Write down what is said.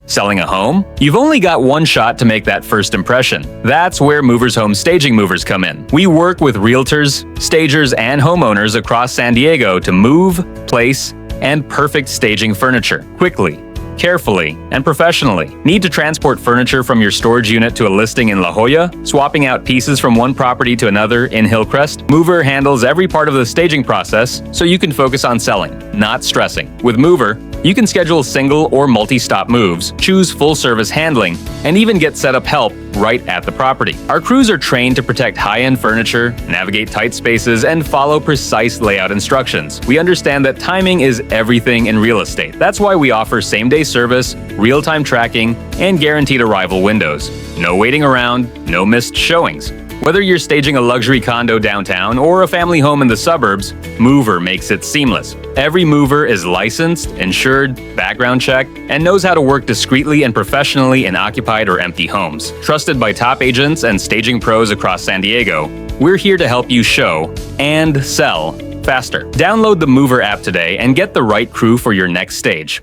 Selling a home? You've only got one shot to make that first impression. That's where Muvr's Home Staging Movers come in. We work with realtors, stagers, and homeowners across San Diego to move, place, and perfect staging furniture quickly, carefully, and professionally. Need to transport furniture from your storage unit to a listing in La Jolla? Swapping out pieces from one property to another in Hillcrest? Muvr handles every part of the staging process so you can focus on selling, not stressing. With Muvr, you can schedule single or multi-stop moves, choose full-service handling, and even get setup help right at the property. Our crews are trained to protect high-end furniture, navigate tight spaces, and follow precise layout instructions. We understand that timing is everything in real estate. That's why we offer same-day service, real-time tracking, and guaranteed arrival windows. No waiting around, no missed showings. Whether you're staging a luxury condo downtown or a family home in the suburbs, Muvr makes it seamless. Every mover is licensed, insured, background checked, and knows how to work discreetly and professionally in occupied or empty homes. Trusted by top agents and staging pros across San Diego, we're here to help you show and sell faster. Download the Muvr app today and get the right crew for your next stage.